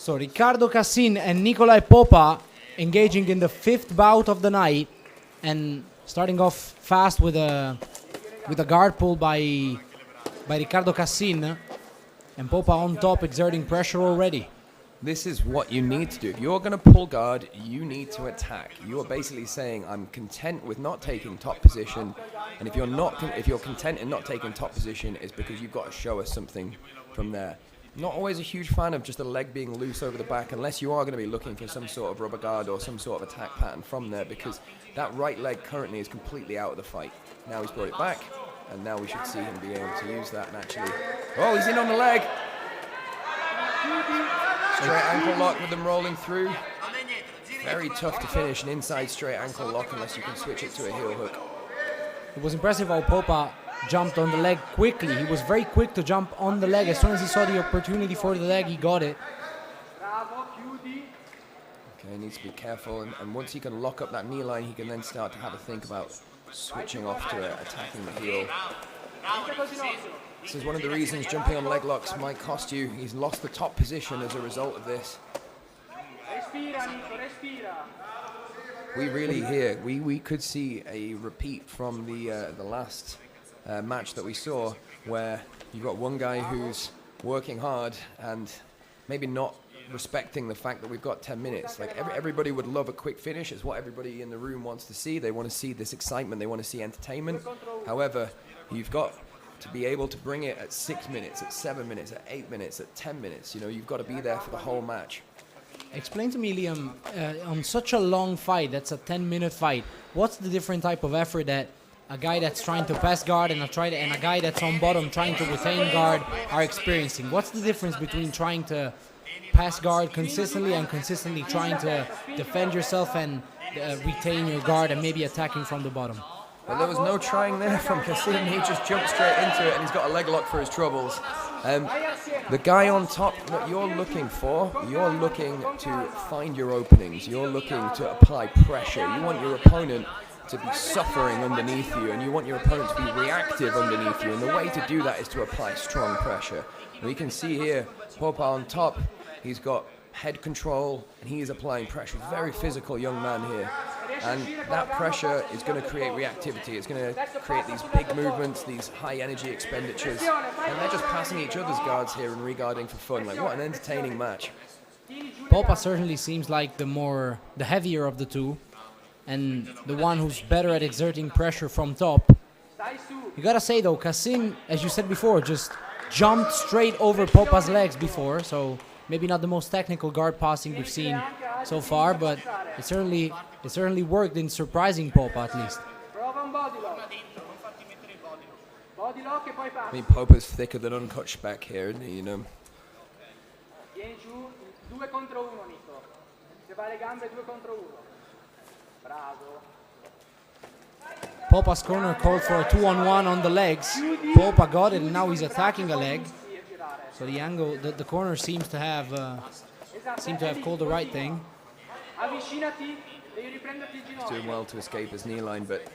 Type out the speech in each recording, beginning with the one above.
So Riccardo Cassin and Nicolae Popa engaging in the 5th bout of the night, and starting off fast with a guard pull by Riccardo Cassin, and Popa on top exerting pressure already. This is what you need to do. If you're going to pull guard, you need to attack. You are basically saying, I'm content with not taking top position, and if you're content in not taking top position, it's because you've got to show us something from there. Not always a huge fan of just a leg being loose over the back, unless you are going to be looking for some sort of rubber guard or some sort of attack pattern from there, because that right leg currently is completely out of the fight. Now he's brought it back, and now we should see him be able to use that and actually... Oh, he's in on the leg! Straight ankle lock with them rolling through. Very tough to finish an inside straight ankle lock unless you can switch it to a heel hook. It was impressive how Popa jumped on the leg quickly. He was very quick to jump on the leg. As soon as he saw the opportunity for the leg, he got it. Okay, needs to be careful, and once he can lock up that knee line, he can then start to have a think about switching off to attacking the heel. This is one of the reasons jumping on leg locks might cost you. He's lost the top position as a result of this. We really here, we could see a repeat from the last match that we saw, where you've got one guy who's working hard and maybe not respecting the fact that we've got 10 minutes. Like everybody would love a quick finish. It's what everybody in the room wants to see. They want to see this excitement. They want to see entertainment. However, you've got to be able to bring it at 6 minutes, at 7 minutes, at 8 minutes, at 10 minutes. You know, you've got to be there for the whole match. Explain to me, Liam, on such a long fight, that's a 10-minute fight, what's the different type of effort that a guy that's trying to pass guard and a guy that's on bottom trying to retain guard are experiencing? What's the difference between trying to pass guard consistently and consistently trying to defend yourself and retain your guard and maybe attacking from the bottom? Well, there was no trying there from Cassin. He just jumped straight into it, and he's got a leg lock for his troubles. The guy on top, what you're looking for, you're looking to find your openings. You're looking to apply pressure. You want your opponent to be suffering underneath you, and you want your opponent to be reactive underneath you. And the way to do that is to apply strong pressure. We can see here, Popa on top, he's got head control, and he is applying pressure. Very physical young man here. And that pressure is going to create reactivity. It's going to create these big movements, these high energy expenditures. And they're just passing each other's guards here and regarding for fun. Like, what an entertaining match. Popa certainly seems like the heavier of the two, and the one who's better at exerting pressure from top. You gotta say though, Cassin, as you said before, just jumped straight over Popa's legs before, so maybe not the most technical guard passing we've seen so far, but it certainly worked in surprising Popa at least. I mean, Popa's thicker than uncut speck here, isn't he, you know? Popa's corner called for a 2-on-1 on the legs. Popa got it, and now he's attacking a leg. So the angle, the corner seems to have called the right thing. He's doing well to escape his knee line, but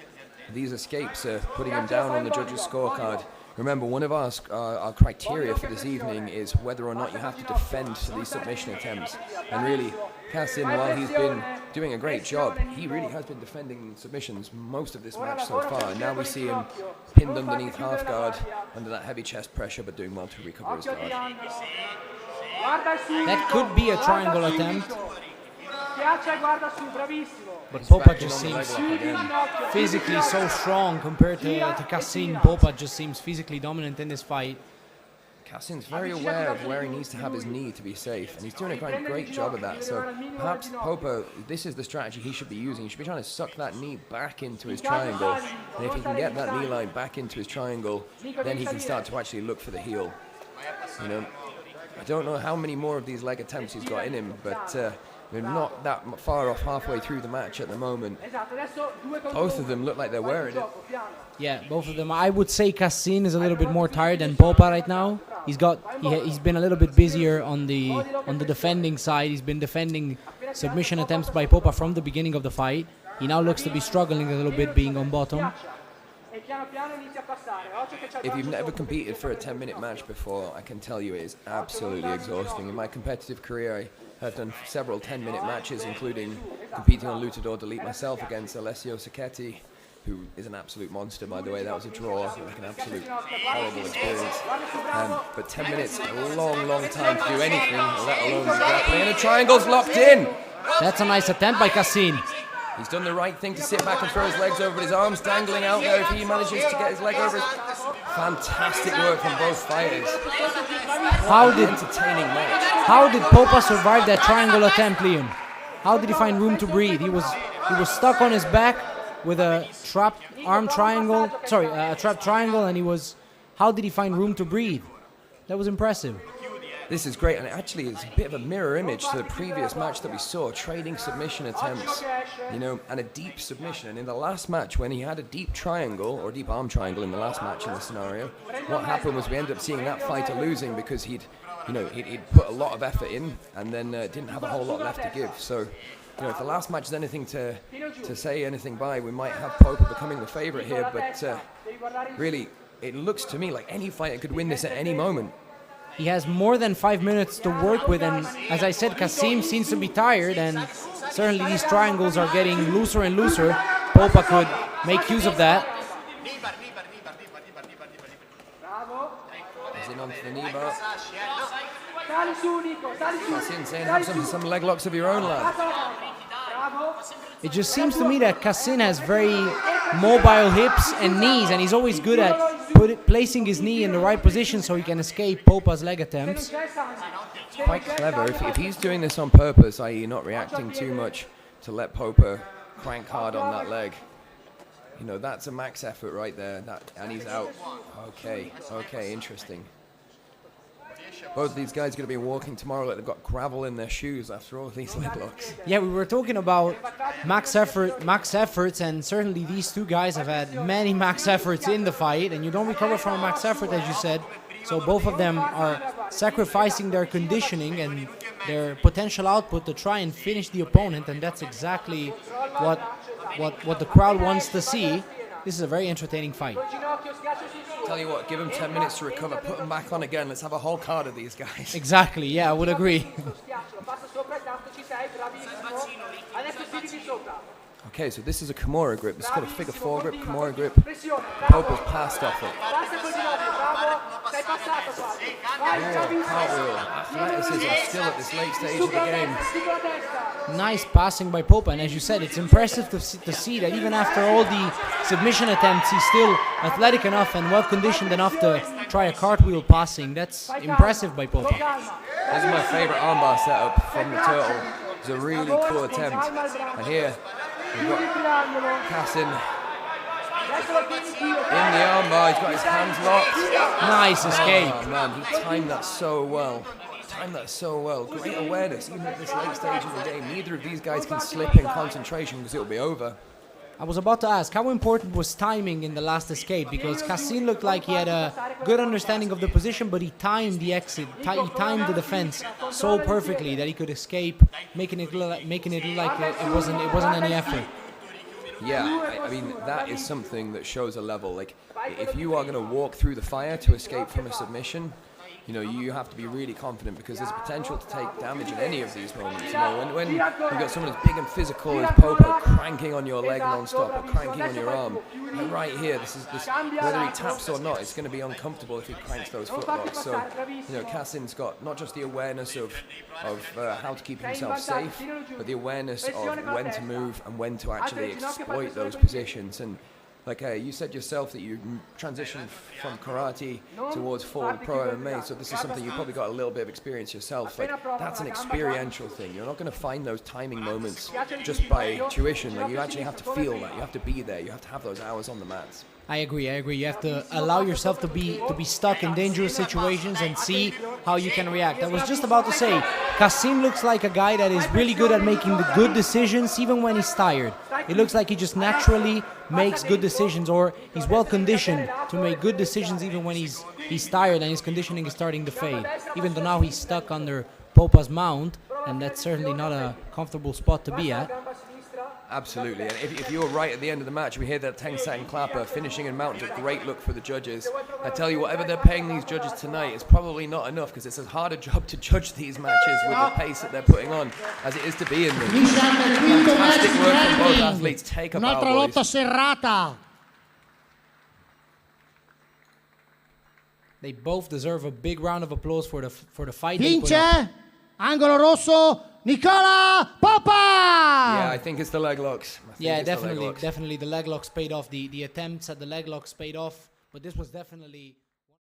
these escapes are putting him down on the judges' scorecard. Remember, one of our criteria for this evening is whether or not you have to defend these submission attempts. And really, Cassin, while he's been doing a great job, he really has been defending submissions most of this match so far. And now we see him pinned underneath half guard, under that heavy chest pressure, but doing well to recover his guard. That could be a triangle attempt. But Popa just seems physically so strong compared to Cassin. Popa just seems physically dominant in this fight. Cassin's very aware of where he needs to have his knee to be safe, and he's doing a great job of that. So perhaps Popa, this is the strategy he should be using. He should be trying to suck that knee back into his triangle, and if he can get that knee line back into his triangle, then he can start to actually look for the heel. You know, I don't know how many more of these leg attempts he's got in him, but we're not that far off halfway through the match at the moment. Both of them look like they're wearing it. Yeah, both of them. I would say Cassin is a little bit more tired than Popa right now. He's been a little bit busier on the defending side. He's been defending submission attempts by Popa from the beginning of the fight. He now looks to be struggling a little bit being on bottom. If you've never competed for a 10-minute match before, I can tell you it is absolutely exhausting. In my competitive career, I have done several 10-minute matches, including competing on Lutador Delete myself against Alessio Sacchetti, who is an absolute monster, by the way. That was a draw, like an absolute horrible experience. But 10 minutes, a long, long time to do anything, let alone grappling. And a triangle's locked in. That's a nice attempt by Cassin. He's done the right thing to sit back and throw his legs over, his arms dangling out there. If he manages to get his leg over, fantastic work from both fighters. Entertaining match. How did Popa survive that triangle attempt, Leon? How did he find room to breathe? He was stuck on his back with a trapped triangle, and how did he find room to breathe? That was impressive. This is great, and actually it's a bit of a mirror image to the previous match that we saw, trading submission attempts, and a deep submission. And in the last match, when he had a deep triangle, or deep arm triangle in the last match in the scenario, what happened was we ended up seeing that fighter losing because he'd put a lot of effort in and then didn't have a whole lot left to give. So, if the last match is anything to say anything by, we might have Popa becoming the favorite here, but really, it looks to me like any fighter could win this at any moment. He has more than 5 minutes to work with, and as I said, Cassim seems to be tired, and certainly these triangles are getting looser and looser. Popa could make use of that. He's in on the knee bar. Cassin saying, have some leg locks of your own, lad. It just seems to me that Cassin has very mobile hips and knees, and he's always good at placing his knee in the right position so he can escape Popa's leg attempts. It's quite clever. If he's doing this on purpose, i.e. not reacting too much to let Popa crank hard on that leg, that's a max effort right there. And he's out. Okay, interesting. Both of these guys are going to be walking tomorrow like they've got gravel in their shoes after all these leg locks. Yeah, we were talking about max efforts, and certainly these two guys have had many max efforts in the fight, and you don't recover from a max effort, as you said. So both of them are sacrificing their conditioning and their potential output to try and finish the opponent, and that's exactly what the crowd wants to see. This is a very entertaining fight. Tell you what, give them 10 minutes to recover, put them back on again. Let's have a whole card of these guys. Exactly, yeah, I would agree. Okay, so this is a Kimura grip. This is called a figure 4 grip, Kimura grip. Popa's passed off it. Cartwheel. Athleticism still at this late stage of the game. Nice passing by Popa, and as you said, it's impressive to see that even after all the submission attempts, he's still athletic enough and well-conditioned enough to try a cartwheel passing. That's impressive by Popa. This is my favorite armbar setup from the Turtle. It's a really cool attempt. And here, we've got Cassin in the armbar. He's got his hands locked. Nice escape. Oh man, he timed that so well. Great awareness, even at this late stage of the game. Neither of these guys can slip in concentration because it'll be over. I was about to ask, how important was timing in the last escape? Because Cassin looked like he had a good understanding of the position, but he timed the exit, he timed the defense so perfectly that he could escape, making it look like it wasn't any effort. Yeah, I mean, that is something that shows a level. Like, if you are going to walk through the fire to escape from a submission, you have to be really confident because there's potential to take damage in any of these moments. When you've got someone as big and physical as Popa cranking on your leg non-stop or cranking on your arm, and right here, whether he taps or not, it's going to be uncomfortable if he cranks those footlocks. So, Cassin's got not just the awareness of how to keep himself safe, but the awareness of when to move and when to actually exploit those positions. And like you said yourself that you transitioned from karate towards full pro MMA, so this is something you've probably got a little bit of experience yourself. Like, that's an experiential thing. You're not going to find those timing moments just by tuition. Like, you actually have to feel that. You have to be there. You have to have those hours on the mats. I agree. You have to allow yourself to be stuck in dangerous situations and see how you can react. I was just about to say, Cassin looks like a guy that is really good at making the good decisions even when he's tired. It looks like he just naturally makes good decisions, or he's well conditioned to make good decisions even when he's tired and his conditioning is starting to fade. Even though now he's stuck under Popa's mount, and that's certainly not a comfortable spot to be at. Absolutely, and if you were right at the end of the match, we hear that 10-second clapper, finishing and mounted, a great look for the judges. I tell you, whatever they're paying these judges tonight is probably not enough, because it's a harder job to judge these matches with the pace that they're putting on as it is to be in them. Fantastic work from both athletes. Take a bow, Un'altra boys. lotta serrata. They both deserve a big round of applause for the fight they put up. Vince, angolo rosso, Nicolae Popa! Yeah, I think it's the leg locks. Yeah, definitely the leg locks paid off. The attempts at the leg locks paid off, but this was definitely